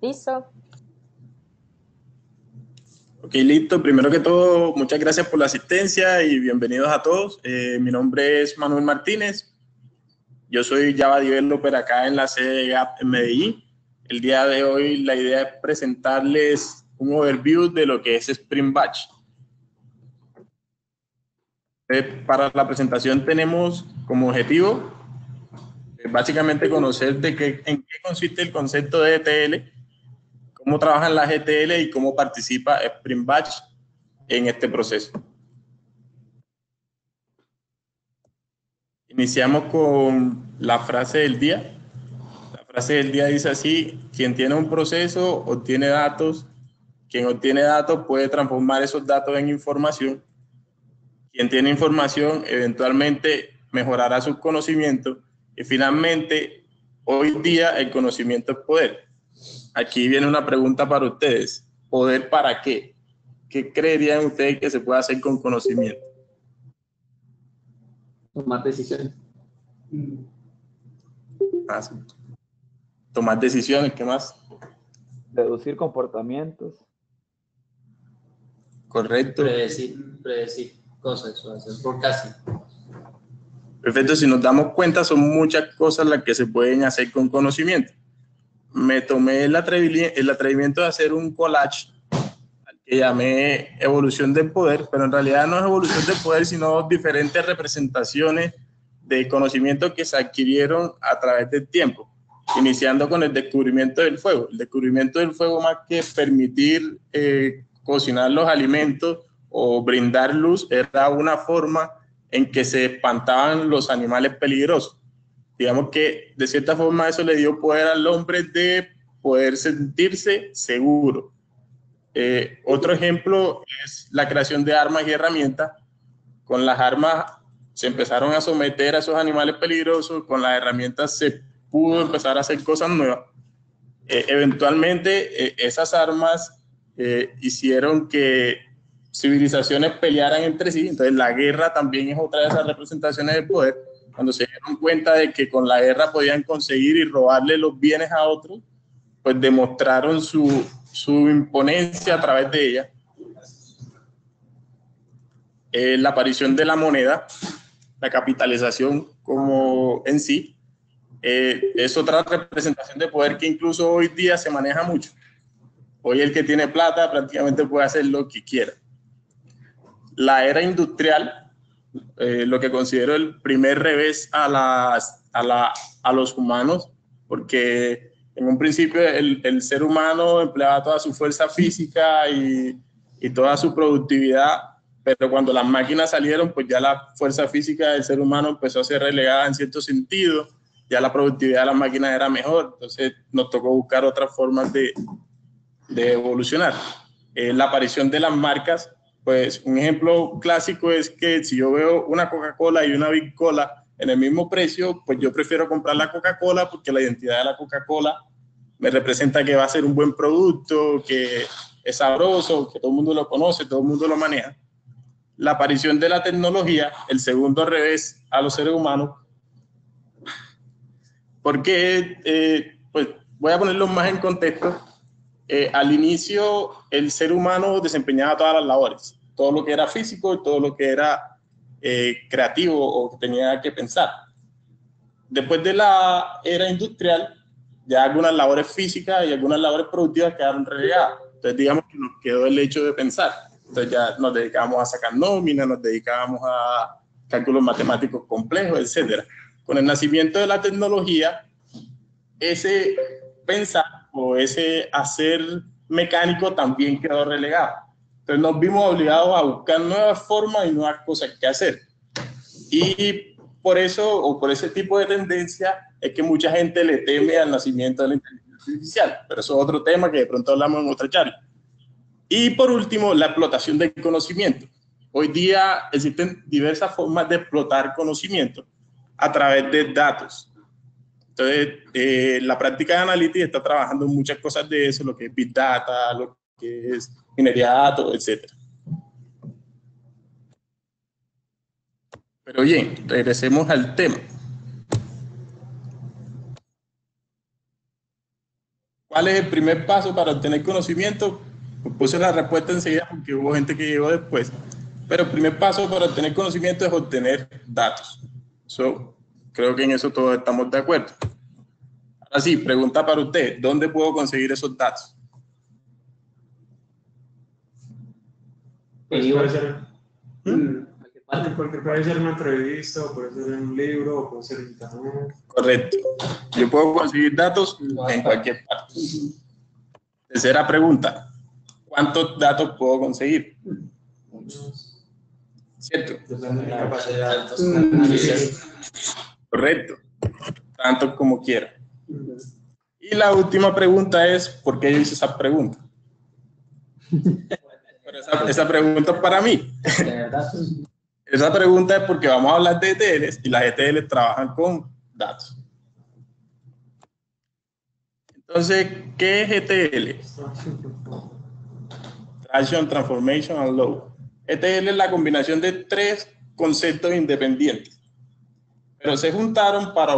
¿Listo? Ok, listo. Primero que todo, muchas gracias por la asistencia y bienvenidos a todos. Mi nombre es Manuel Martínez. Yo soy Java Developer acá en la sede de Gap en Medellín. El día de hoy la idea es presentarles un overview de lo que es Spring Batch. Para la presentación tenemos como objetivo básicamente conocer en qué consiste el concepto de ETL, cómo trabajan las ETL y cómo participa Spring Batch en este proceso. Iniciamos con la frase del día. La frase del día dice así: quien tiene un proceso obtiene datos, quien obtiene datos puede transformar esos datos en información, quien tiene información eventualmente mejorará sus conocimientos y finalmente, hoy día el conocimiento es poder. Aquí viene una pregunta para ustedes: ¿poder para qué? ¿Qué creerían ustedes que se puede hacer con conocimiento? Tomar decisiones. Tomar decisiones, ¿qué más? Deducir comportamientos. Correcto. Predecir cosas, o hacer forecasting. Perfecto, si nos damos cuenta son muchas cosas las que se pueden hacer con conocimiento. Me tomé el atrevimiento de hacer un collage al que llamé Evolución del Poder, pero en realidad no es evolución del poder, sino diferentes representaciones de conocimientos que se adquirieron a través del tiempo, iniciando con el descubrimiento del fuego. El descubrimiento del fuego, más que permitir cocinar los alimentos o brindar luz, era una forma en que se espantaban los animales peligrosos. Digamos que de cierta forma eso le dio poder al hombre de poder sentirse seguro. Otro ejemplo es la creación de armas y herramientas. Con las armas se empezaron a someter a esos animales peligrosos, con las herramientas se pudo empezar a hacer cosas nuevas. Eventualmente esas armas hicieron que civilizaciones pelearan entre sí. Entonces la guerra también es otra de esas representaciones del poder. Cuando se dieron cuenta de que con la guerra podían conseguir y robarle los bienes a otros, pues demostraron su imponencia a través de ella. La aparición de la moneda, la capitalización como en sí, es otra representación de poder que incluso hoy día se maneja mucho. Hoy el que tiene plata prácticamente puede hacer lo que quiera. La era industrial, lo que considero el primer revés a los humanos, porque en un principio el ser humano empleaba toda su fuerza física y toda su productividad, pero cuando las máquinas salieron, pues ya la fuerza física del ser humano empezó a ser relegada en cierto sentido, ya la productividad de las máquinas era mejor, entonces nos tocó buscar otras formas de evolucionar. La aparición de las marcas, pues un ejemplo clásico es que si yo veo una Coca-Cola y una Big Cola en el mismo precio, pues yo prefiero comprar la Coca-Cola porque la identidad de la Coca-Cola me representa que va a ser un buen producto, que es sabroso, que todo el mundo lo conoce, todo el mundo lo maneja. La aparición de la tecnología, el segundo revés a los seres humanos, porque pues voy a ponerlo más en contexto. Al inicio el ser humano desempeñaba todas las labores, todo lo que era físico y todo lo que era creativo o que tenía que pensar. Después de la era industrial, ya algunas labores físicas y algunas labores productivas quedaron relegadas. Entonces digamos que nos quedó el hecho de pensar. Entonces ya nos dedicábamos a sacar nóminas, nos dedicábamos a cálculos matemáticos complejos, etcétera. Con el nacimiento de la tecnología, ese pensar o ese hacer mecánico también quedó relegado. Entonces nos vimos obligados a buscar nuevas formas y nuevas cosas que hacer. Y por eso, o por ese tipo de tendencia, es que mucha gente le teme al nacimiento de la inteligencia artificial. Pero eso es otro tema que de pronto hablamos en otra charla. Y por último, la explotación del conocimiento. Hoy día existen diversas formas de explotar conocimiento a través de datos. Entonces, la práctica de Analytics está trabajando en muchas cosas de eso, lo que es Big Data, lo que es minería de datos, etc. Pero bien, regresemos al tema. ¿Cuál es el primer paso para obtener conocimiento? Pues puse la respuesta enseguida porque hubo gente que llegó después. Pero el primer paso para obtener conocimiento es obtener datos. Creo que en eso todos estamos de acuerdo. Ahora sí, pregunta para usted, ¿dónde puedo conseguir esos datos? Pues puede ser, porque puede ser una entrevista, o puede ser en un libro, o puede ser en internet. Correcto. Yo puedo conseguir datos en cualquier parte. Tercera pregunta, ¿cuántos datos puedo conseguir? ¿Cierto? Depende de la capacidad de datos que analices. Correcto. Tantos como quiera. Y la última pregunta es, ¿por qué yo hice esa pregunta? Pero esa pregunta es para mí. ¿De verdad? Esa pregunta es porque vamos a hablar de ETLs y las ETLs trabajan con datos. Entonces, ¿qué es ETL? Traction, Transformation and Load. ETL es la combinación de tres conceptos independientes, pero se juntaron para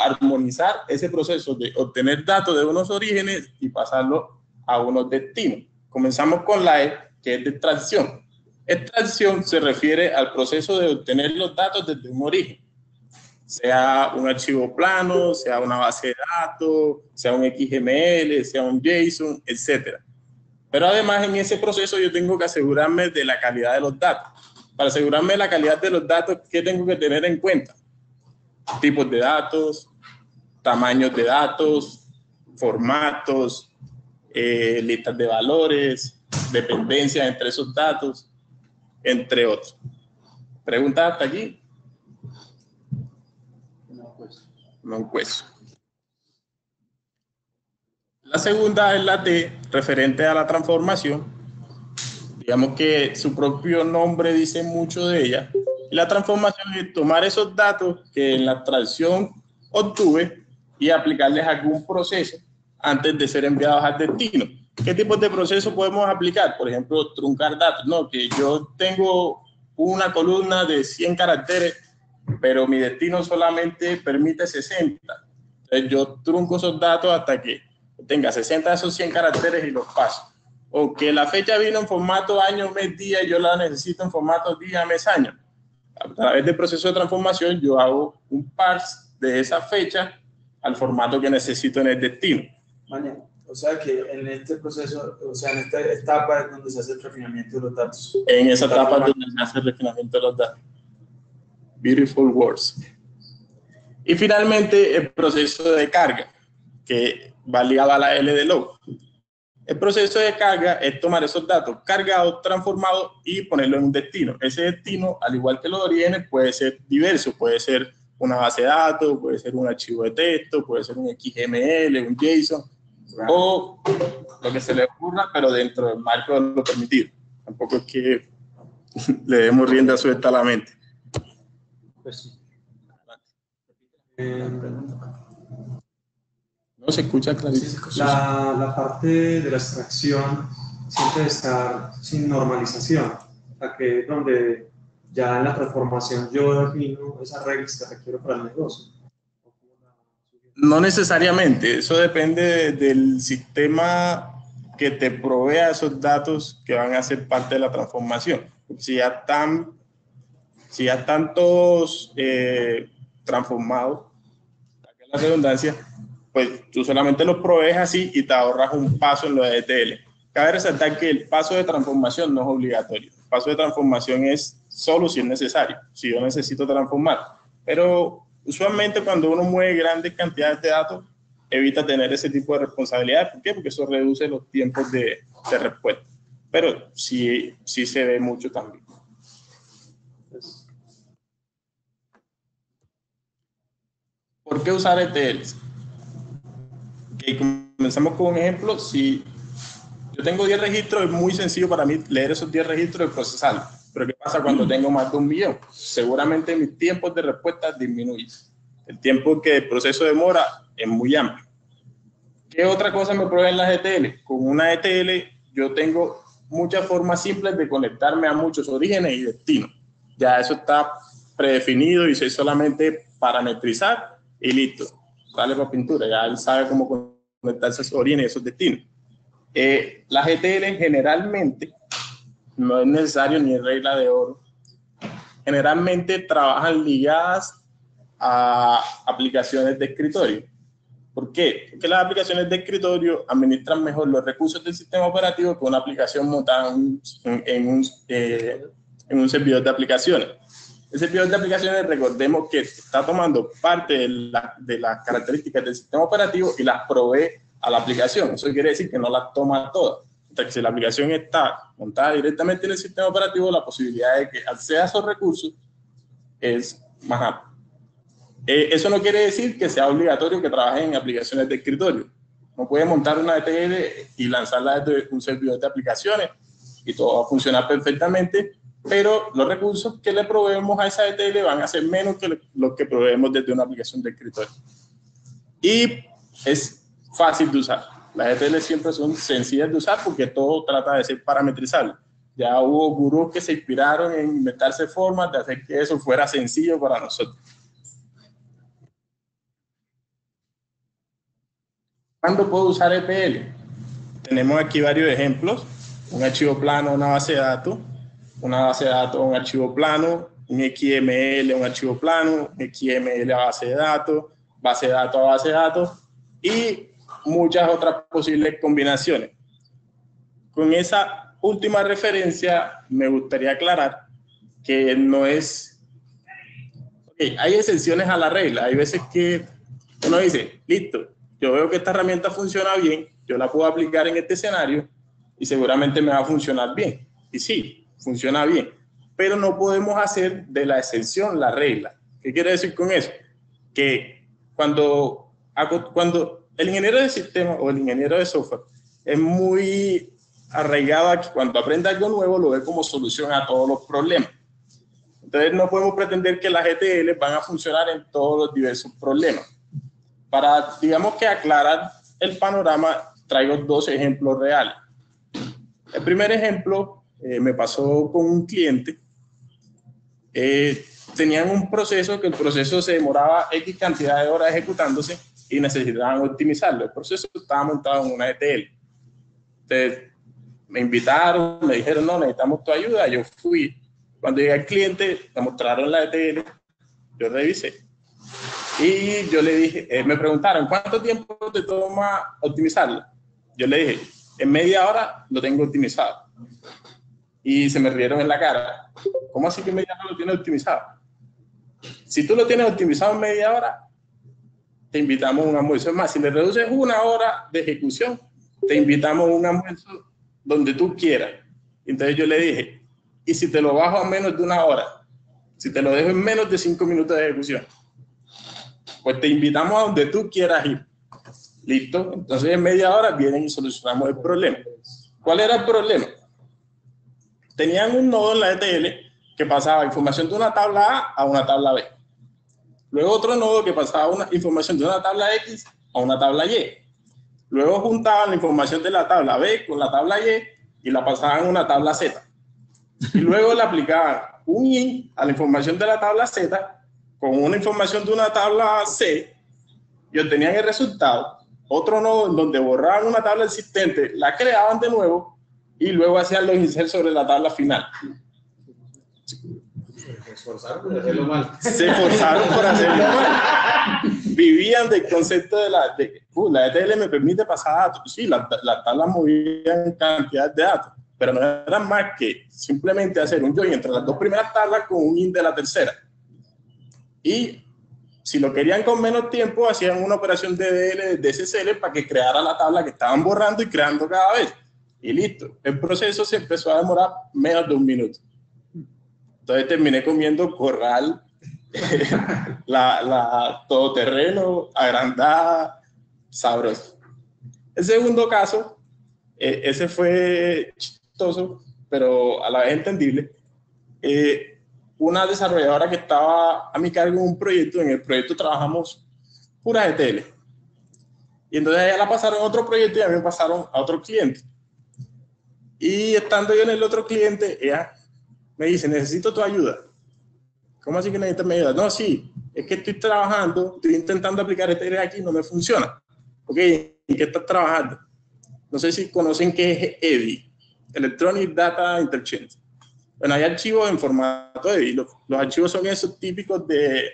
armonizar ese proceso de obtener datos de unos orígenes y pasarlo a unos destinos. Comenzamos con la E, que es de extracción. Extracción se refiere al proceso de obtener los datos desde un origen, sea un archivo plano, sea una base de datos, sea un XML, sea un JSON, etc. Pero además en ese proceso yo tengo que asegurarme de la calidad de los datos. Para asegurarme de la calidad de los datos, ¿qué tengo que tener en cuenta? Tipos de datos, tamaños de datos, formatos, listas de valores, dependencias entre esos datos, entre otros. ¿Preguntas hasta aquí? No, pues. La segunda es la T, referente a la transformación. Digamos que su propio nombre dice mucho de ella. Y la transformación es tomar esos datos que en la extracción obtuve y aplicarles algún proceso antes de ser enviados al destino. ¿Qué tipos de procesos podemos aplicar? Por ejemplo, truncar datos, ¿no? Que yo tengo una columna de 100 caracteres, pero mi destino solamente permite 60. Entonces yo trunco esos datos hasta que tenga 60 de esos 100 caracteres y los paso. O que la fecha vino en formato año, mes, día, y yo la necesito en formato día, mes, año. A través del proceso de transformación yo hago un parse de esa fecha al formato que necesito en el destino. Vale. O sea que en este proceso, o sea, en esta etapa es donde se hace el refinamiento de los datos. En esa etapa es donde se hace el refinamiento de los datos. Beautiful words. Y finalmente el proceso de carga, que va ligado a la L de load. El proceso de carga es tomar esos datos cargados, transformados y ponerlos en un destino. Ese destino, al igual que los orígenes, puede ser diverso. Puede ser una base de datos, puede ser un archivo de texto, puede ser un XML, un JSON, o lo que se le ocurra, pero dentro del marco de lo permitido. Tampoco es que le demos rienda suelta a la mente. Pues sí. No se escucha clarísimo. La parte de la extracción siempre debe estar sin normalización, o sea, que es donde ya en la transformación yo defino esas reglas que requiero para el negocio. No necesariamente, eso depende del sistema que te provea esos datos que van a ser parte de la transformación. Si ya están todos transformados, la redundancia, pues tú solamente los provees así y te ahorras un paso en lo de ETL. Cabe resaltar que el paso de transformación no es obligatorio. El paso de transformación es solo si es necesario, si yo necesito transformar. Pero usualmente cuando uno mueve grandes cantidades de datos, evita tener ese tipo de responsabilidades. ¿Por qué? Porque eso reduce los tiempos de respuesta. Pero sí se ve mucho también. ¿Por qué usar ETLs? Okay, comenzamos con un ejemplo. Si yo tengo 10 registros, es muy sencillo para mí leer esos 10 registros y procesarlos. Pero ¿qué pasa cuando tengo más de 1 millón? Seguramente mis tiempos de respuesta disminuyen. El tiempo que el proceso demora es muy amplio. ¿Qué otra cosa me proveen las ETL? Con una ETL yo tengo muchas formas simples de conectarme a muchos orígenes y destinos. Ya eso está predefinido y es solamente parametrizar y listo. Sale para pintura, ya él sabe cómo conectarse a esos orígenes y esos destinos. Las ETL generalmente, no es necesario ni es regla de oro, generalmente trabajan ligadas a aplicaciones de escritorio. ¿Por qué? Porque las aplicaciones de escritorio administran mejor los recursos del sistema operativo que una aplicación montada en un servidor de aplicaciones. El servidor de aplicaciones, recordemos que está tomando parte de las características del sistema operativo y las provee a la aplicación. Eso quiere decir que no las toma todas. Entonces, si la aplicación está montada directamente en el sistema operativo, la posibilidad de que acceda a esos recursos es más amplia. Eso no quiere decir que sea obligatorio que trabajen en aplicaciones de escritorio. No puede montar una ETL y lanzarla desde un servidor de aplicaciones y todo va a funcionar perfectamente, pero los recursos que le proveemos a esa ETL van a ser menos que los que proveemos desde una aplicación de escritorio. Y es fácil de usar. Las ETL siempre son sencillas de usar porque todo trata de ser parametrizable. Ya hubo gurús que se inspiraron en inventarse formas de hacer que eso fuera sencillo para nosotros. ¿Cuándo puedo usar ETL? Tenemos aquí varios ejemplos. Un archivo plano, una base de datos. Una base de datos, un archivo plano. Un XML, un archivo plano. Un XML a base de datos a base de datos. Y muchas otras posibles combinaciones. Con esa última referencia me gustaría aclarar que no es... Okay, hay excepciones a la regla. Hay veces que uno dice, listo, yo veo que esta herramienta funciona bien, yo la puedo aplicar en este escenario y seguramente me va a funcionar bien. Y sí, funciona bien, pero no podemos hacer de la excepción la regla. ¿Qué quiere decir con eso? Que cuando el ingeniero de sistema o el ingeniero de software es muy arraigado a que cuando aprende algo nuevo lo ve como solución a todos los problemas. Entonces no podemos pretender que las ETL van a funcionar en todos los diversos problemas. Para, digamos que aclarar el panorama, traigo dos ejemplos reales. El primer ejemplo me pasó con un cliente. Tenían un proceso que el proceso se demoraba X cantidad de horas ejecutándose y necesitaban optimizarlo. El proceso estaba montado en una ETL. Entonces, me invitaron, me dijeron, no, necesitamos tu ayuda. Yo fui. Cuando llegué al cliente, me mostraron la ETL, yo revisé. Y yo le dije, me preguntaron, ¿cuánto tiempo te toma optimizarla? Yo le dije, en media hora lo tengo optimizado. Y se me rieron en la cara. ¿Cómo así que en media hora lo tienes optimizado? Si tú lo tienes optimizado en media hora, te invitamos a un almuerzo. Es más, si le reduces una hora de ejecución, te invitamos a un almuerzo donde tú quieras. Entonces yo le dije, ¿y si te lo bajo a menos de una hora? Si te lo dejo en menos de 5 minutos de ejecución, pues te invitamos a donde tú quieras ir. ¿Listo? Entonces en media hora vienen y solucionamos el problema. ¿Cuál era el problema? Tenían un nodo en la ETL que pasaba información de una tabla A una tabla B. Luego otro nodo que pasaba información de una tabla X a una tabla Y. Luego juntaban la información de la tabla B con la tabla Y la pasaban a una tabla Z. Y luego le aplicaban un IN a la información de la tabla Z con una información de una tabla C y obtenían el resultado. Otro nodo en donde borraban una tabla existente, la creaban de nuevo y luego hacían los inserts sobre la tabla final. Se esforzaron por hacerlo mal. Se esforzaron por hacerlo mal. Vivían del concepto de la ETL me permite pasar datos. Sí, las tablas movían cantidad de datos, pero no eran más que simplemente hacer un join entre las dos primeras tablas con un IN de la tercera. Y si lo querían con menos tiempo, hacían una operación de SSL para que creara la tabla que estaban borrando y creando cada vez. Y listo. El proceso se empezó a demorar menos de 1 minuto. Entonces terminé comiendo corral, la todoterreno, agrandada, sabroso. El segundo caso, ese fue chistoso, pero a la vez entendible. Una desarrolladora que estaba a mi cargo en un proyecto, en el proyecto trabajamos puras ETL. Y entonces a ella la pasaron a otro proyecto y a mí me pasaron a otro cliente. Y estando yo en el otro cliente, ella me dice, necesito tu ayuda. ¿Cómo así que necesitas mi ayuda? No, sí, es que estoy trabajando, estoy intentando aplicar ETL aquí, no me funciona. Ok, qué estás trabajando. No sé si conocen qué es EDI, Electronic Data Interchange. Bueno, hay archivos en formato EDI. Los archivos son esos típicos de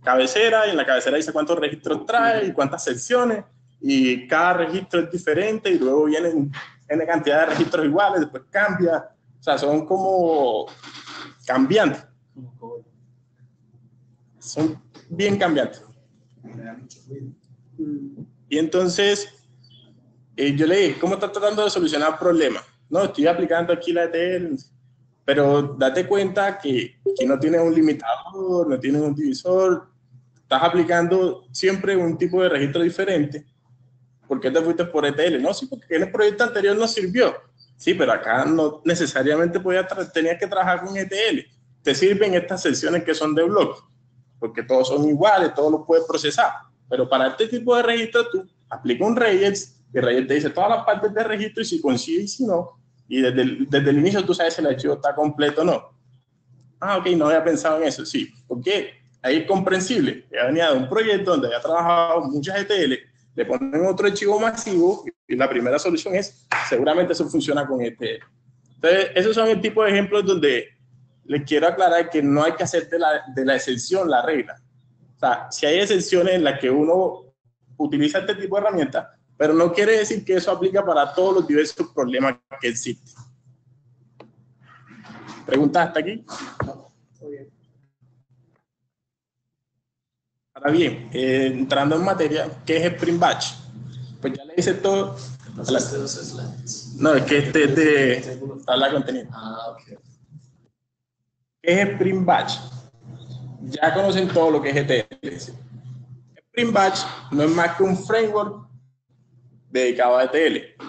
cabecera, y en la cabecera dice cuántos registros trae y cuántas secciones, y cada registro es diferente, y luego vienen N cantidad de registros iguales, después cambia. O sea, son como cambiantes. Son bien cambiantes. Y entonces, yo le dije, ¿cómo estás tratando de solucionar problemas? No, estoy aplicando aquí la ETL, pero date cuenta que no tienes un limitador, no tienes un divisor, estás aplicando siempre un tipo de registro diferente. ¿Por qué te fuiste por ETL? No, sí, porque en el proyecto anterior no sirvió. Sí, pero acá no necesariamente tenías que trabajar con ETL. Te sirven estas secciones que son de bloques, porque todos son iguales, todos los puedes procesar. Pero para este tipo de registro, tú aplicas un regex, y el regex te dice todas las partes de registro y si coincide y si no. Y desde el inicio tú sabes si el archivo está completo o no. Ah, ok, no había pensado en eso. Sí, porque ahí es comprensible. Ya venía de un proyecto donde había trabajado muchas ETL, le ponen otro archivo masivo y la primera solución es, seguramente eso funciona con ETL. Entonces, esos son el tipo de ejemplos donde les quiero aclarar que no hay que hacer de la excepción la regla. O sea, si hay excepciones en las que uno utiliza este tipo de herramientas, pero no quiere decir que eso aplica para todos los diversos problemas que existen. ¿Preguntas hasta aquí? Ahora bien, entrando en materia, ¿qué es Spring Batch? Pues ya le hice todo. No, es que este es de tabla de contenido. Ah, ok. ¿Qué es Spring Batch? Ya conocen todo lo que es ETL. Spring Batch no es más que un framework dedicado a ETL.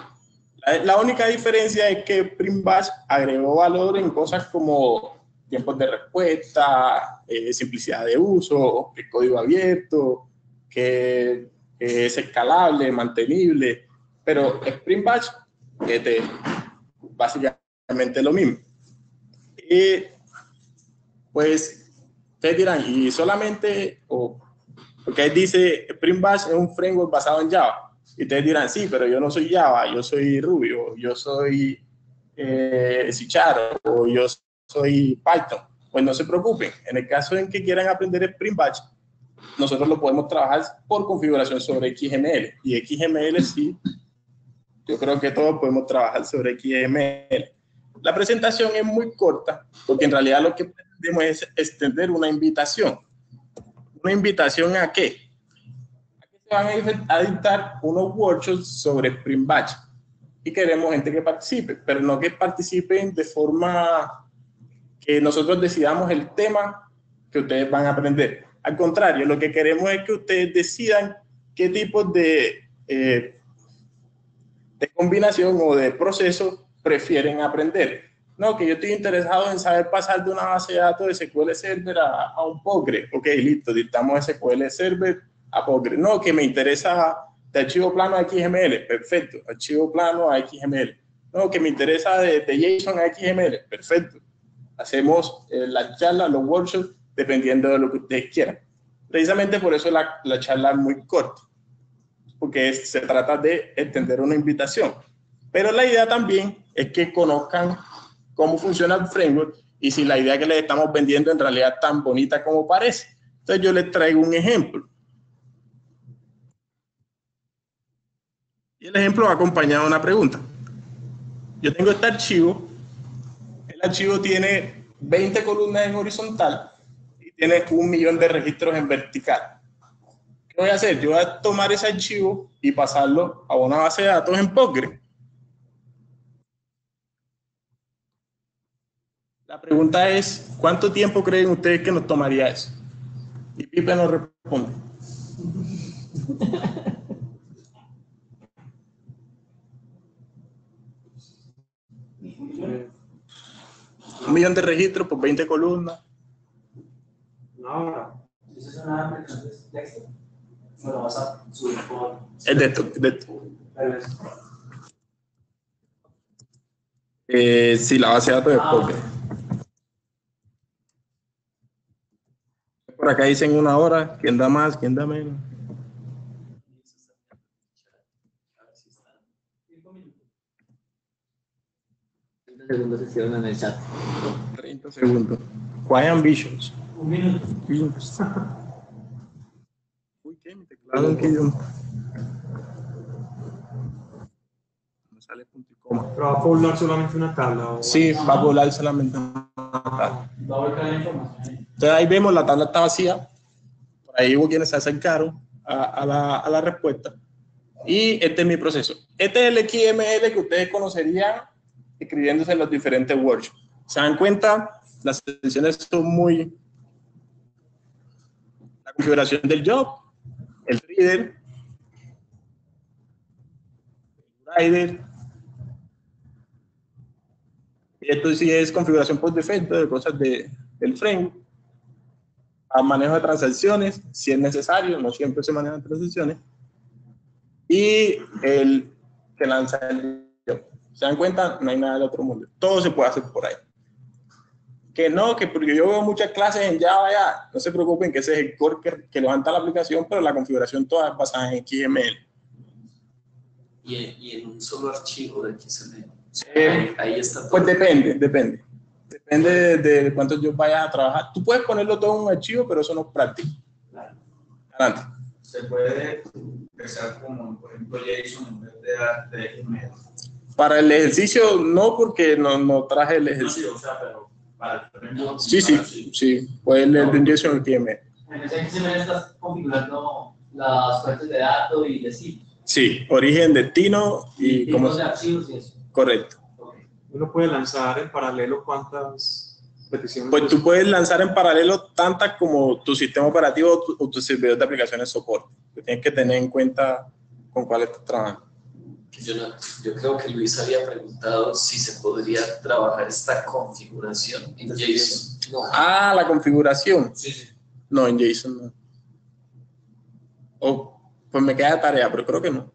La única diferencia es que Spring Batch agregó valor en cosas como tiempos de respuesta, simplicidad de uso, el código abierto, que es escalable, mantenible, pero Spring Batch es básicamente lo mismo. Y pues ustedes dirán, y solamente, porque ahí dice Spring Batch es un framework basado en Java. Y ustedes dirán, sí, pero yo no soy Java, yo soy Ruby, o yo soy C# o yo soy Python. Pues no se preocupen, en el caso en que quieran aprender Spring Batch, nosotros lo podemos trabajar por configuración sobre XML. Y XML sí, yo creo que todos podemos trabajar sobre XML. La presentación es muy corta, porque en realidad lo que pretendemos es extender una invitación. ¿Una invitación a qué? Se van a dictar unos workshops sobre Spring Batch y queremos gente que participe, pero no que participen de forma que nosotros decidamos el tema que ustedes van a aprender. Al contrario, lo que queremos es que ustedes decidan qué tipo de combinación o de proceso prefieren aprender. No, que yo estoy interesado en saber pasar de una base de datos de SQL Server a un Postgre. Ok, listo, dictamos SQL Server a Postgre. No, que me interesa de archivo plano a XML. Perfecto, archivo plano a XML. No, que me interesa de JSON a XML. Perfecto. Hacemos la charla, los workshops, dependiendo de lo que ustedes quieran. Precisamente por eso la charla es muy corta, porque se trata de extender una invitación. Pero la idea también es que conozcan cómo funciona el framework y si la idea que les estamos vendiendo en realidad es tan bonita como parece. Entonces yo les traigo un ejemplo. Y el ejemplo va acompañado de una pregunta. Yo tengo este archivo. El archivo tiene 20 columnas en horizontal y tiene 1.000.000 de registros en vertical. ¿Qué voy a hacer? Yo voy a tomar ese archivo y pasarlo a una base de datos en Postgre. La pregunta es, ¿cuánto tiempo creen ustedes que nos tomaría eso? Y Pipe nos responde. Eh, 1.000.000 de registros por 20 columnas. No, ¿Eso es una aplicación de texto? ¿O lo vas a subir por...? Es de esto. Sí, la base de datos de Postgre. Por acá dicen 1 hora. ¿Quién da más? ¿Quién da menos? 5 minutos. 30 segundos se hicieron en el chat. 30 segundos. Quite ambitious. 1 minuto. Uy, ¿qué? Mi teclado en qué idioma. No sale punto y coma. ¿Pero va a poblar solamente una tabla? ¿O? Sí, va a poblar solamente una tabla. Va a volcar la información ahí. Entonces ahí vemos la tabla está vacía. Por ahí hubo quienes se acercaron a la respuesta. Y este es mi proceso. Este es el XML que ustedes conocerían escribiéndose en los diferentes workshops. ¿Se dan cuenta? Las secciones son muy... La configuración del job, el reader, el rider. Y esto sí es configuración por defecto de cosas del frame. A manejo de transacciones, si es necesario, no siempre se manejan transacciones. Y el que lanza el job. ¿Se dan cuenta? No hay nada del otro mundo. Todo se puede hacer por ahí. Que no, que porque yo veo muchas clases en Java ya, no se preocupen que ese es el core que levanta la aplicación, pero la configuración toda es basada en XML. Y en un solo archivo de XML. Ahí está todo. Pues depende. Depende de cuántos yo vaya a trabajar. Tú puedes ponerlo todo en un archivo, pero eso no es práctico. Adelante. Se puede empezar como, por ejemplo, JSON en vez de XML. Para el ejercicio, no, porque no traje el ejercicio. No, sí, o sea, pero para el Sí. Puedes leer de JSON en XML. En ese XML estás configurando las fuentes de datos y de sitios. Sí, origen, destino y cómo. De archivos y eso. Correcto. Okay. Uno puede lanzar en paralelo cuántas peticiones. Pues tú puedes lanzar en paralelo tantas como tu sistema operativo o tu servidor de aplicaciones de soporte. Tienes que tener en cuenta con cuál estás trabajando. Yo creo que Luis había preguntado si se podría trabajar esta configuración en JSON. No. Ah, la configuración. Sí. No, en JSON no. Oh, pues me queda de tarea, pero creo que no.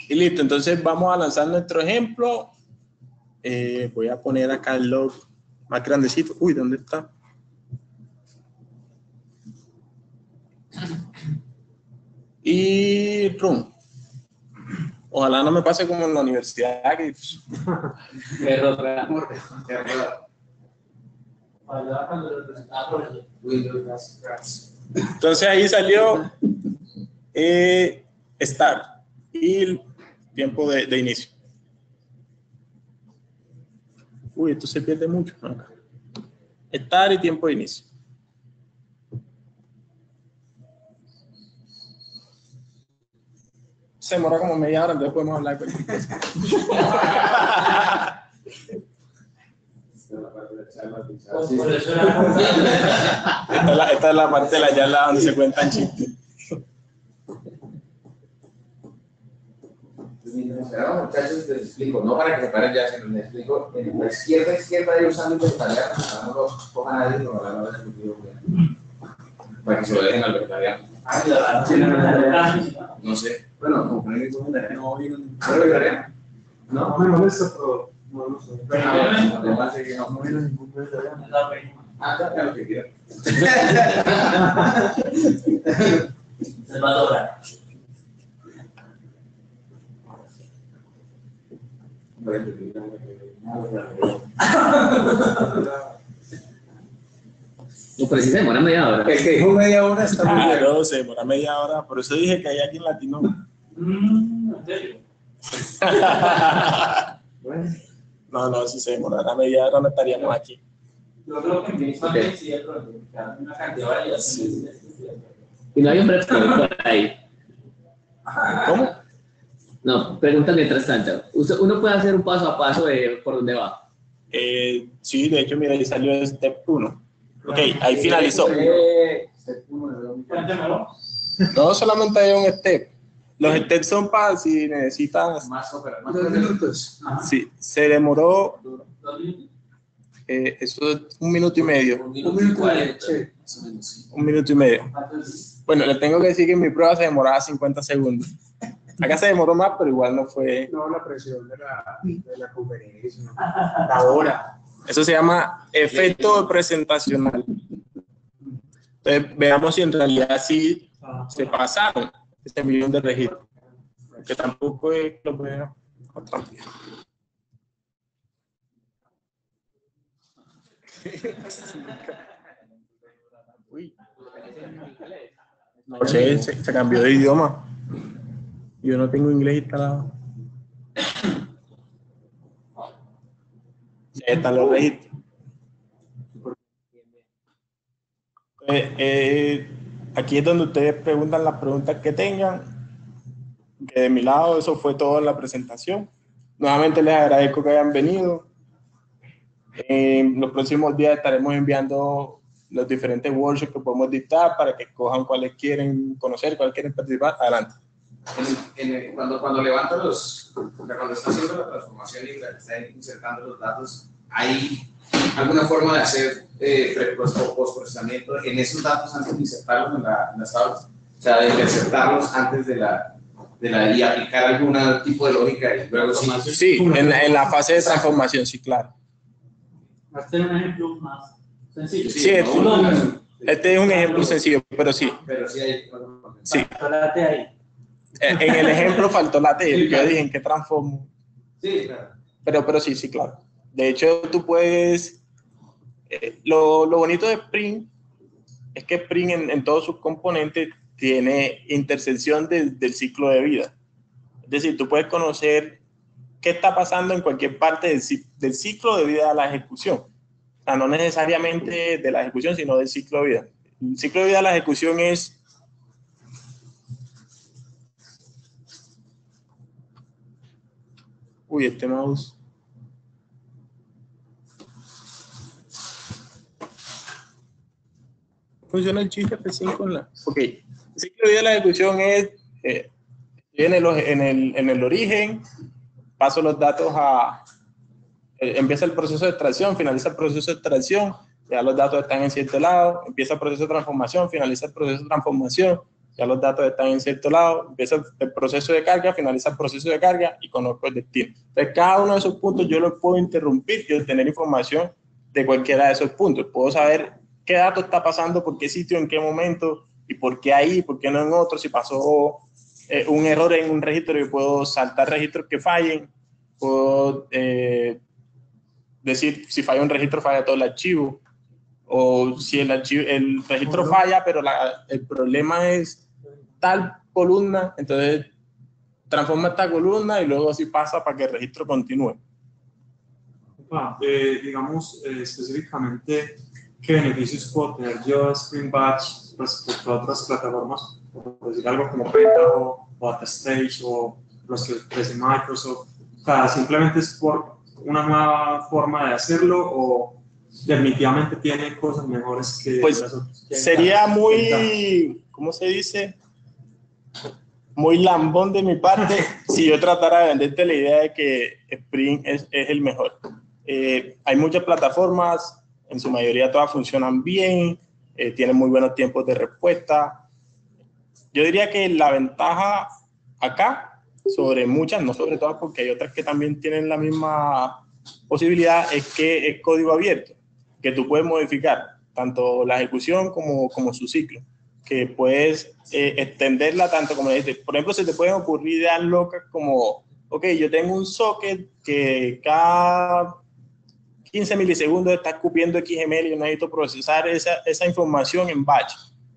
Y listo, entonces vamos a lanzar nuestro ejemplo. Voy a poner acá el log más grandecito. Uy, ¿dónde está? Y run. Ojalá no me pase como en la universidad. Que... Entonces ahí salió start y el tiempo de inicio. Uy, esto se pierde mucho. Acá. Start y tiempo de inicio. Se demora como media hora, entonces podemos hablar con cualquier cosa. Esta es la parte de la charla donde se cuentan chistes. Mientras muchachos, les explico, no para que se paren ya, sino les explico, en la izquierda hay un sándwich italiano, no lo coja nadie, no lo hagan para que se lo dejen al vegetariano. No sé. Bueno, como poner eso no vino vegetariano. No me molesta, pero no lo sé. Además de que no vino ningún vegetariano. Ya lo que quiera. Se va a lograr. No, pero si se demora media hora. El que dijo media hora está muy bien. Claro, se demora media hora, por eso dije que hay aquí en latino. ¿En serio? No, si se demorara media hora no estaríamos aquí. Yo creo que en JSON sí hay una cantidad de variaciones. Y no hay un breadcrumb por ahí. ¿Cómo? No, pregunta mientras tanto. ¿Uno puede hacer un paso a paso de por dónde va? Sí, de hecho, mira, ahí salió el step 1. Ok, ahí finalizó. Cuéntemelo. No solamente hay un step. Los steps son para si necesitas. Más 2 minutos. Sí, se demoró 2 minutos. eso es 1 minuto y medio. 1 minuto y 40. Más o menos, sí. 1 minuto y medio. Bueno, le tengo que decir que en mi prueba se demoraba 50 segundos. Acá se demoró más, pero igual no fue. No, la presión de la conferencia, la hora. Eso se llama efecto presentacional. Entonces, veamos si en realidad sí se pasaron. este millón de registros, que tampoco es lo veo bastante. Uy. No sé, se cambió de idioma. Yo no tengo inglés instalado. Ya están los registros. Aquí es donde ustedes preguntan las preguntas que tengan. Que de mi lado eso fue todo en la presentación. Nuevamente les agradezco que hayan venido. En los próximos días estaremos enviando los diferentes workshops que podemos dictar para que escojan cuáles quieren conocer, cuáles quieren participar. Adelante. Cuando levanta cuando está haciendo la transformación y está insertando los datos, ¿hay alguna forma de hacer postprocesamiento en esos datos antes de insertarlos en las tablas? O sea, de insertarlos antes y aplicar algún tipo de lógica y luego sí, en la fase de transformación, sí, claro. Este es un ejemplo más sencillo. Sí, este es un ejemplo sencillo, pero sí. Pero sí hay. Sí. Ahí. En el ejemplo faltó la T, sí, yo dije en qué transformo. Sí, claro. Pero sí, claro. De hecho, tú puedes. Lo bonito de Spring es que Spring en todos sus componentes tiene intersección del ciclo de vida. Es decir, tú puedes conocer qué está pasando en cualquier parte del ciclo de vida de la ejecución. O sea, no necesariamente de la ejecución, sino del ciclo de vida. El ciclo de vida de la ejecución es... Uy, este mouse... Funciona el chip F5 en la... Ok. El ciclo de vida de la ejecución es... en el origen, paso los datos empieza el proceso de extracción, finaliza el proceso de extracción, ya los datos están en cierto lado, empieza el proceso de transformación, finaliza el proceso de transformación, ya los datos están en cierto lado, empieza el proceso de carga, finaliza el proceso de carga y conozco el destino. Entonces, cada uno de esos puntos yo lo puedo interrumpir y obtener información de cualquiera de esos puntos. Puedo saber qué dato está pasando, por qué sitio, en qué momento, y por qué ahí, por qué no en otro, si pasó un error en un registro, yo puedo saltar registros que fallen, puedo decir si falla un registro, falla todo el archivo, o si el registro falla, pero el problema es tal columna, entonces transforma esta columna y luego así pasa para que el registro continúe. Digamos, específicamente, ¿qué beneficios puedo tener yo de Spring Batch respecto a otras plataformas? Por decir algo como Pentaho o AttaStage o los que ofrece Microsoft. O sea, simplemente es por una nueva forma de hacerlo o definitivamente tiene cosas mejores que pues las otras. Sería muy, ¿cómo se dice? Muy lambón de mi parte si yo tratara de venderte la idea de que Spring es el mejor. Hay muchas plataformas, en su mayoría todas funcionan bien, tienen muy buenos tiempos de respuesta. Yo diría que la ventaja acá sobre muchas, no sobre todas, porque hay otras que también tienen la misma posibilidad, es que es código abierto, que tú puedes modificar tanto la ejecución como su ciclo, que puedes extenderla tanto como le dices. Por ejemplo, se te pueden ocurrir ideas locas como, ok, yo tengo un socket que cada 15 milisegundos está escupiendo XML y yo necesito procesar esa información en batch.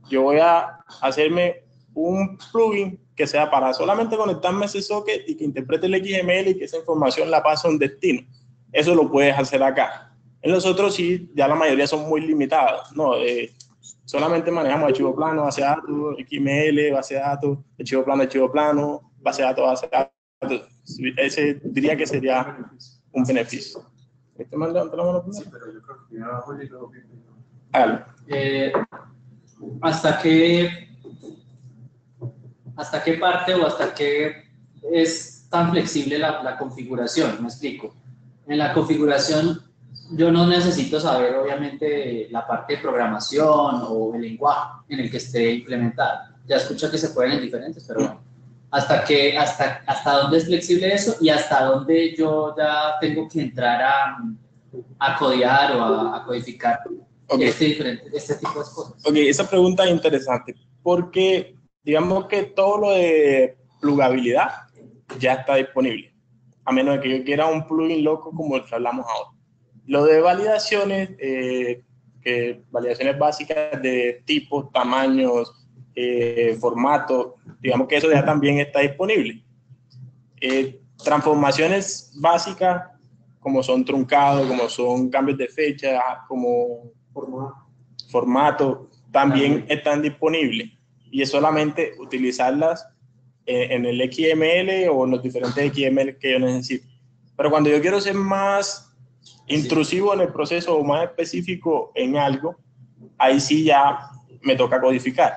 Yo voy a hacerme un plugin que sea para solamente conectarme a ese socket y que interprete el XML y que esa información la pase a un destino. Eso lo puedes hacer acá. En los otros sí, ya la mayoría son muy limitados, ¿no? Solamente manejamos archivo plano, base de datos, XML, base de datos, archivo plano, base de datos. Ese diría que sería un beneficio. ¿Este man levanta la mano? Sí, pero yo creo que ya abajo y luego hágalo. ¿Hasta qué parte o hasta qué es tan flexible la configuración? Me explico. En la configuración yo no necesito saber obviamente la parte de programación o el lenguaje en el que esté implementado. Ya escucho que se pueden en diferentes, pero bueno. ¿Hasta dónde es flexible eso y hasta dónde yo ya tengo que entrar a codear o a codificar este tipo de cosas? Ok, esa pregunta es interesante porque digamos que todo lo de plugabilidad ya está disponible, a menos de que yo quiera un plugin loco como el que hablamos ahora. Lo de validaciones, validaciones básicas de tipos, tamaños, formato, digamos que eso ya también está disponible. Transformaciones básicas como son truncados, como son cambios de fecha, como formato, también están disponibles y es solamente utilizarlas en el XML o en los diferentes XML que yo necesito. Pero cuando yo quiero ser más intrusivo en el proceso o más específico en algo, ahí sí ya me toca codificar.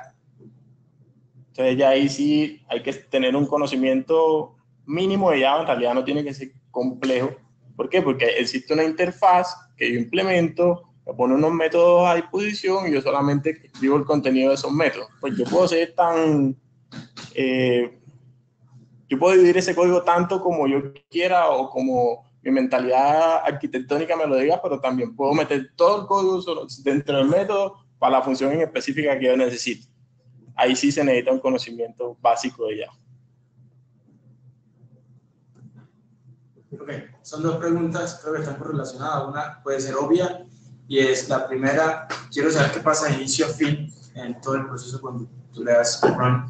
Entonces ya ahí sí hay que tener un conocimiento mínimo de Java, en realidad no tiene que ser complejo. ¿Por qué? Porque existe una interfaz que yo implemento, me pone unos métodos a disposición y yo solamente escribo el contenido de esos métodos. Pues yo puedo ser tan... yo puedo dividir ese código tanto como yo quiera o como mi mentalidad arquitectónica me lo diga, pero también puedo meter todo el código dentro del método para la función en específica que yo necesito. Ahí sí se necesita un conocimiento básico de Java. Ok, son dos preguntas, creo que están correlacionadas. Una puede ser obvia y es la primera, quiero saber qué pasa de inicio a fin en todo el proceso cuando tú le das run.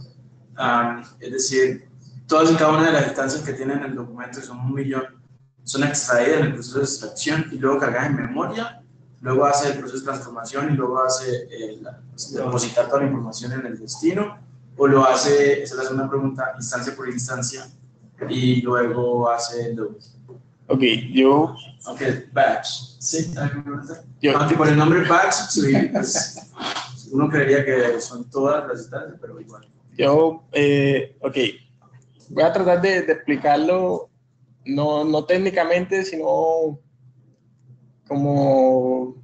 Es decir, todas y cada una de las instancias que tienen el documento, que son 1.000.000, son extraídas en el proceso de extracción y luego cargadas en memoria, luego hace el proceso de transformación y luego hace depositar toda la información en el destino, o lo hace, esa es la segunda pregunta, instancia por instancia, y luego hace load. Ok, yo... Ok, batch. ¿Sí? ¿Alguna pregunta? Yo, aunque por el nombre batch, sí, pues, uno creería que son todas las instancias, pero igual. Yo, ok, voy a tratar de explicarlo no técnicamente, sino como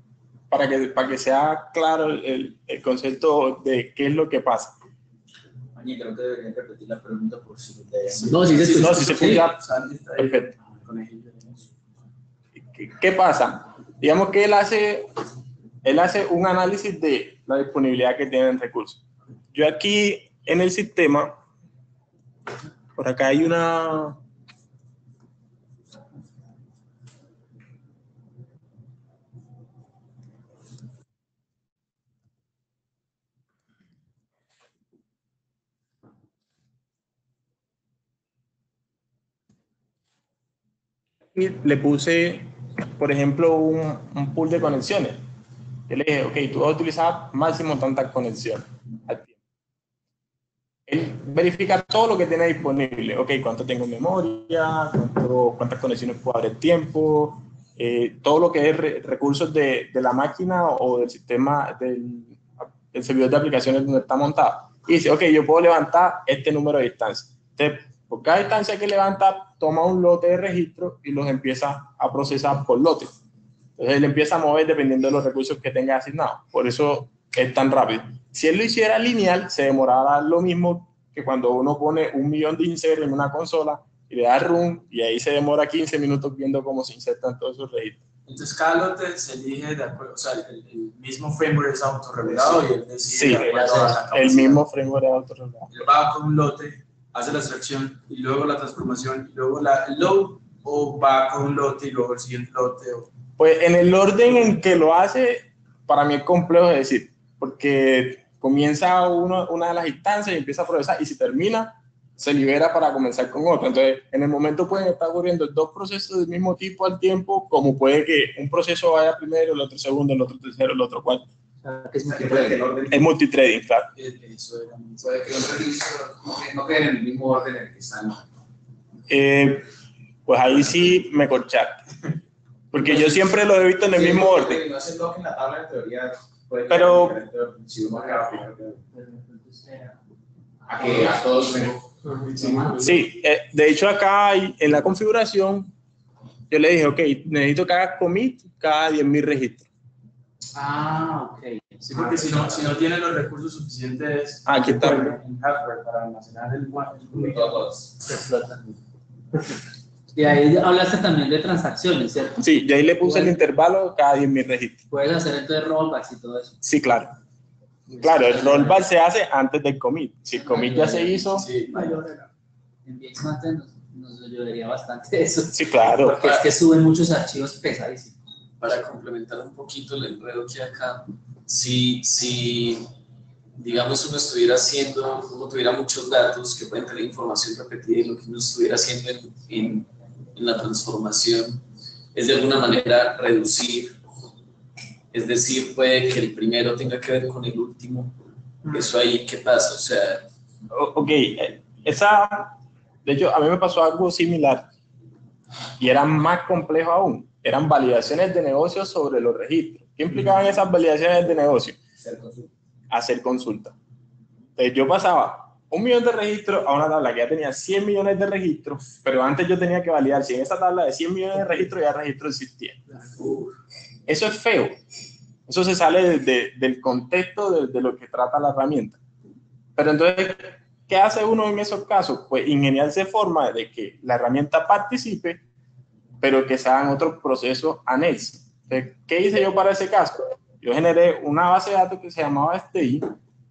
para que sea claro el concepto de qué es lo que pasa. Añi, creo que deberían repetir la pregunta por si te... No, si se escucha. No, si se escucha, perfecto. ¿Qué pasa? Digamos que él hace un análisis de la disponibilidad que tienen recursos. Yo aquí en el sistema, por acá hay una... Y le puse, por ejemplo, un pool de conexiones. Yo le dije, ok, tú vas a utilizar máximo tantas conexiones al tiempo. Él verifica todo lo que tiene disponible. Ok, cuánto tengo en memoria, cuántas conexiones puedo abrir tiempo, todo lo que es recursos de la máquina o del sistema, del servidor de aplicaciones donde está montado. Y dice, ok, yo puedo levantar este número de instancias. Entonces, por cada instancia que levanta, toma un lote de registro y los empieza a procesar por lote. Entonces, él empieza a mover dependiendo de los recursos que tenga asignados. Por eso es tan rápido. Si él lo hiciera lineal, se demoraba lo mismo que cuando uno pone 1.000.000 de insert en una consola y le da run y ahí se demora 15 minutos viendo cómo se insertan todos esos registros. Entonces, cada lote se elige de acuerdo, o sea, el mismo framework es autorregulado y él decide. Sí, de acuerdo a la capacidad. el mismo framework es autorregulado. Él va con un lote, hace la extracción y luego la transformación y luego el load, o va con un lote y luego el siguiente lote. Pues en el orden en que lo hace, para mí es complejo de decir, porque comienza una de las instancias y empieza a procesar, y si termina, se libera para comenzar con otra. Entonces, en el momento pueden estar ocurriendo dos procesos del mismo tipo al tiempo, como puede que un proceso vaya primero, el otro segundo, el otro tercero, el otro cuarto. Es multitrading, claro. Eso puede que los registros no queden en el mismo orden en el que están. Pues ahí sí me corchaste. Porque yo siempre lo he visto en el mismo orden. No hace bloque en la tabla de teoría. Pero si uno acaba a que a todos sí, de hecho acá en la configuración yo le dije, ok, necesito que hagas commit cada 10.000 registros. Ah, ok. Sí, porque si no tiene los recursos suficientes aquí está. en hardware para almacenar el todos. Y ahí hablaste también de transacciones, ¿cierto? Sí, y ahí le puse el intervalo cada 10.000 registros. Puedes hacer entonces rollbacks y todo eso. Sí, claro. Claro, el rollback se hace antes del commit. Si el commit ya se hizo... Sí. En Bixmate nos ayudaría bastante eso. Sí, claro. Porque es que suben muchos archivos pesadísimos. Para complementar un poquito el enredo que hay acá, si digamos uno tuviera muchos datos que pueden tener información repetida y lo que uno estuviera haciendo en la transformación es de alguna manera reducir, es decir, puede que el primero tenga que ver con el último, eso ahí, ¿qué pasa? O sea... Ok, de hecho, a mí me pasó algo similar y era más complejo aún. Eran validaciones de negocio sobre los registros. ¿Qué implicaban esas validaciones de negocio? Hacer consulta. Entonces, yo pasaba 1 millón de registros a una tabla que ya tenía 100 millones de registros, pero antes yo tenía que validar si en esa tabla de 100 millones de registros ya el registro existía. Eso es feo. Eso se sale del contexto de lo que trata la herramienta. Pero entonces, ¿qué hace uno en esos casos? Pues ingeniarse forma de que la herramienta participe, pero que se hagan otros procesos anexos. Entonces, ¿qué hice yo para ese caso? Yo generé una base de datos que se llamaba STI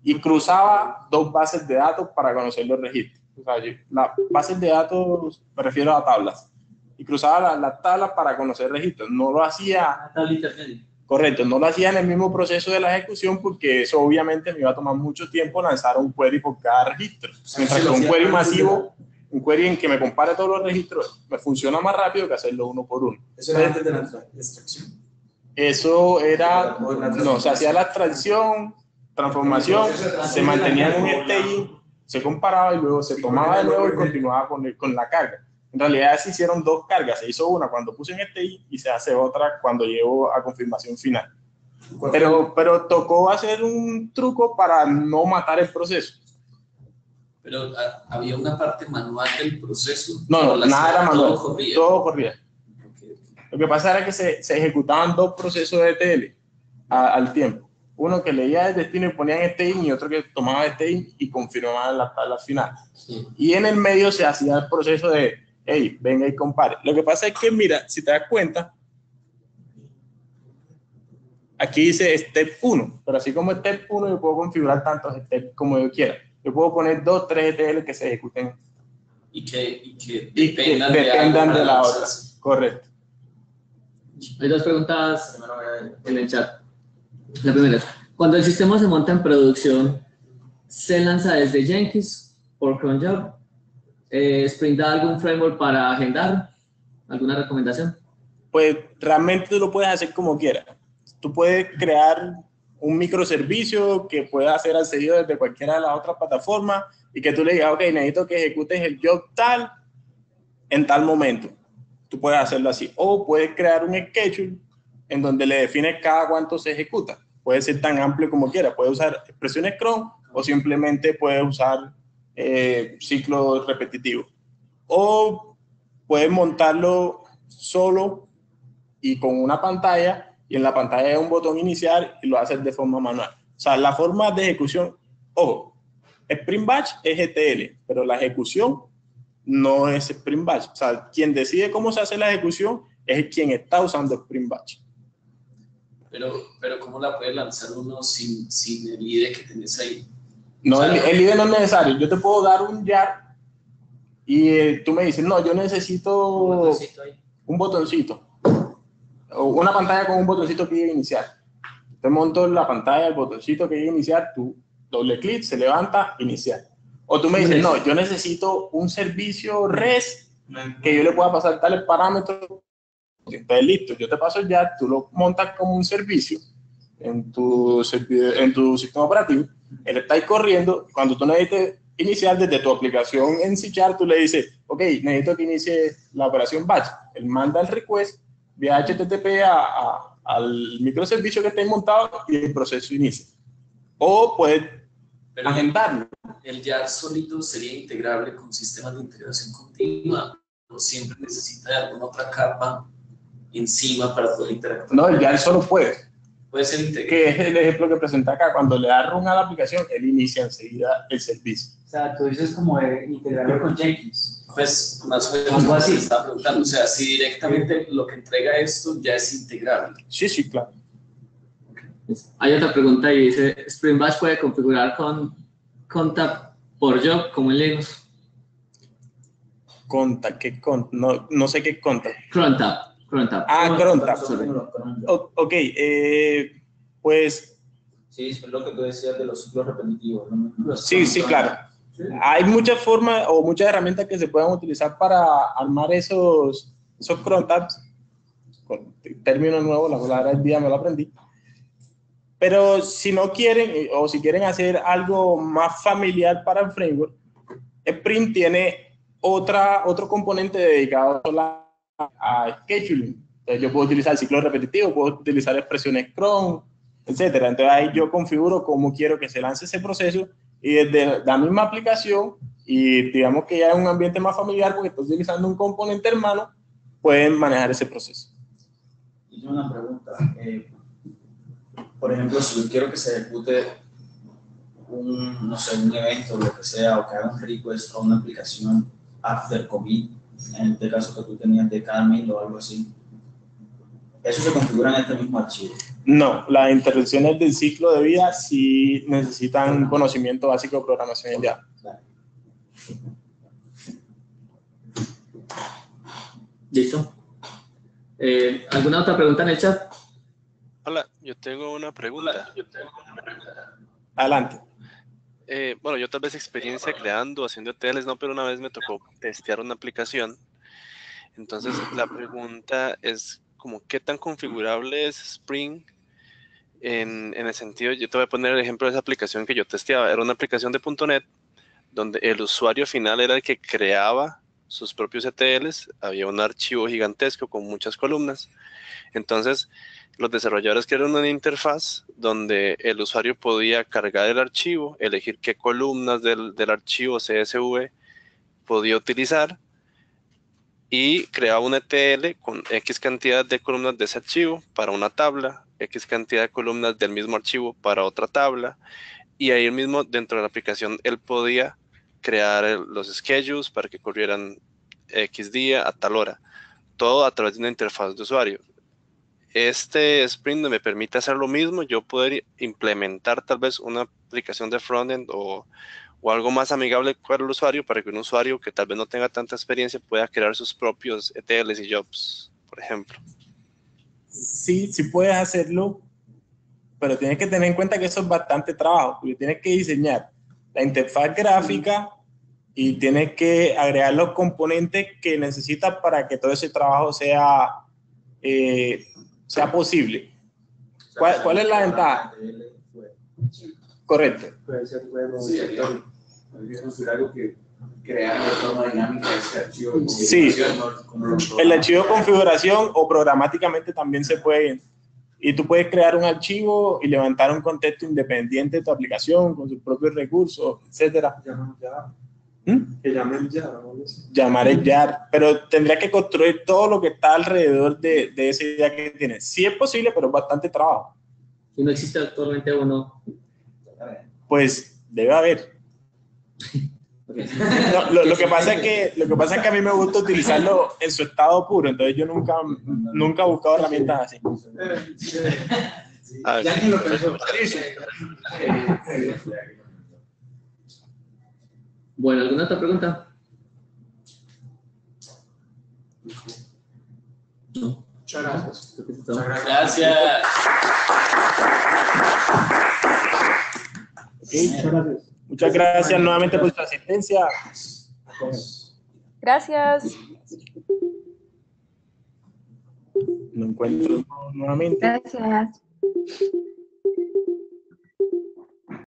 y cruzaba 2 bases de datos para conocer los registros. O sea, las bases de datos me refiero a tablas. Y cruzaba las tablas para conocer registros. No lo hacía... Tabla intermedia. Correcto, no lo hacía en el mismo proceso de la ejecución porque eso obviamente me iba a tomar mucho tiempo lanzar un query por cada registro. Mientras que un query masivo, un query en que me compare todos los registros, me funciona más rápido que hacerlo uno por uno. ¿Eso era antes de la extracción? Eso era, no, se hacía la extracción, transformación, se mantenía en un staging, se comparaba y luego se tomaba de nuevo y continuaba con la carga. En realidad se hicieron 2 cargas, se hizo una cuando puse en STI y se hace otra cuando llego a confirmación final. Pero tocó hacer un truco para no matar el proceso. Pero había una parte manual del proceso. No, nada era manual, todo corría. Okay. Lo que pasa era que se ejecutaban 2 procesos de ETL al tiempo. Uno que leía el destino y ponía en STI y otro que tomaba STI y confirmaba en la tabla final. Sí. Y en el medio se hacía el proceso de hey, venga y compare. Lo que pasa es que, mira, si te das cuenta, aquí dice Step 1, pero así como Step 1 yo puedo configurar tantos Steps como yo quiera. Yo puedo poner 2, 3 ETL que se ejecuten y que dependan de la otra. Correcto. Hay 2 preguntas en el chat. La primera es, cuando el sistema se monta en producción, ¿se lanza desde Jenkins por cron job? ¿Spring da algún framework para agendar? ¿Alguna recomendación? Pues realmente tú lo puedes hacer como quieras. Tú puedes crear un microservicio que pueda ser accedido desde cualquiera de las otras plataformas y que tú le digas, ok, necesito que ejecutes el job tal en tal momento. Tú puedes hacerlo así. O puedes crear un schedule en donde le defines cada cuánto se ejecuta. Puede ser tan amplio como quieras. Puedes usar expresiones cron o simplemente puedes usar ciclos repetitivos. O puedes montarlo solo y con una pantalla, y en la pantalla hay un botón iniciar y lo haces de forma manual. O sea, la forma de ejecución, ojo, Spring Batch es ETL, pero la ejecución no es Spring Batch. O sea, quien decide cómo se hace la ejecución es quien está usando Spring Batch. Pero ¿cómo la puedes lanzar uno sin el IDE que tenés ahí? No, el IDE no es necesario. Yo te puedo dar un jar y tú me dices, no, yo necesito un botoncito. O una pantalla con un botoncito que diga iniciar. Te monto la pantalla, el botoncito que diga iniciar, tú doble clic, se levanta, iniciar. O tú me dices, no, yo necesito un servicio REST que yo le pueda pasar tales parámetros. Entonces, listo, yo te paso ya, tú lo montas como un servicio en tu sistema operativo, él está ahí corriendo, cuando tú necesites iniciar desde tu aplicación en C#, tú le dices, ok, necesito que inicie la operación batch, él manda el request vía HTTP al microservicio que esté montado y el proceso inicia. O puedes agendarlo. ¿El jar solito sería integrable con sistemas de integración continua o siempre necesita de alguna otra capa encima para poder interactuar? No, el jar solo puede. Puede ser integrable. Que es el ejemplo que presenta acá. Cuando le da run a la aplicación, él inicia enseguida el servicio. O sea, tú dices como de integrarlo con Jenkins. Pues más o menos así está preguntando. O sea, si directamente lo que entrega esto ya es integrable. Sí, sí, claro. Hay otra pregunta y dice, Spring Batch puede configurar con conta por job como en Linux. Conta, ¿qué conta? No sé qué conta. Crontab. Ah, Crontab. Ok, pues... Sí, es lo que tú decías de los ciclos repetitivos, ¿no? Sí, claro. Hay muchas formas o muchas herramientas que se pueden utilizar para armar esos crontabs. Con término nuevo, la palabra del día me lo aprendí. Pero si no quieren o si quieren hacer algo más familiar para el framework, Spring tiene otro componente dedicado a scheduling. Entonces yo puedo utilizar ciclos repetitivos, puedo utilizar expresiones cron, etcétera. Entonces ahí yo configuro cómo quiero que se lance ese proceso y desde la misma aplicación y digamos que ya es un ambiente más familiar porque estoy utilizando un componente hermano, pueden manejar ese proceso. Y yo una pregunta. Por ejemplo, si yo quiero que se ejecute no sé, un evento o lo que sea, o que haga un request a una aplicación after commit, en este caso que tú tenías de Camel o algo así, ¿eso se configura en este mismo archivo? No, las intervenciones del ciclo de vida sí necesitan conocimiento básico de programación en Java. ¿Listo? ¿Alguna otra pregunta en el chat? Hola, yo tengo una pregunta. Adelante. Bueno, yo tal vez experiencia creando, haciendo ETLs, no, pero una vez me tocó testear una aplicación. Entonces, la pregunta es como, ¿qué tan configurable es Spring? En el sentido, yo te voy a poner el ejemplo de esa aplicación que yo testeaba. Era una aplicación de .NET donde el usuario final era el que creaba sus propios ETLs. Había un archivo gigantesco con muchas columnas. Entonces, los desarrolladores crearon una interfaz donde el usuario podía cargar el archivo, elegir qué columnas del archivo CSV podía utilizar y creaba un ETL con X cantidad de columnas de ese archivo para una tabla, X cantidad de columnas del mismo archivo para otra tabla, y ahí mismo dentro de la aplicación él podía crear los schedules para que corrieran X día a tal hora, todo a través de una interfaz de usuario. Este Spring me permite hacer lo mismo, yo poder implementar tal vez una aplicación de frontend o algo más amigable para el usuario, para que un usuario que tal vez no tenga tanta experiencia pueda crear sus propios ETLs y jobs, por ejemplo. Sí puedes hacerlo, pero tienes que tener en cuenta que eso es bastante trabajo, porque tienes que diseñar la interfaz gráfica y tienes que agregar los componentes que necesitas para que todo ese trabajo sea posible. ¿Cuál es la ventaja? Correcto. Puede ser juego. Sí, es algo que crea de forma dinámica ese archivo de configuración. Sí, el archivo de configuración o programáticamente también se puede. Y tú puedes crear un archivo y levantar un contexto independiente de tu aplicación con sus propios recursos, etcétera. Que llamen jar. Llamar el jar, pero tendría que construir todo lo que está alrededor de esa idea que tienes. Sí es posible, pero es bastante trabajo. ¿Y no existe actualmente uno? Pues debe haber. Okay. No, lo que pasa es que a mí me gusta utilizarlo en su estado puro, entonces yo nunca he buscado herramientas así. Ya ni lo pensó. Bueno, ¿alguna otra pregunta? No. Muchas gracias. Gracias. Okay. Muchas gracias nuevamente por su asistencia. Gracias. Lo encuentro nuevamente. Gracias.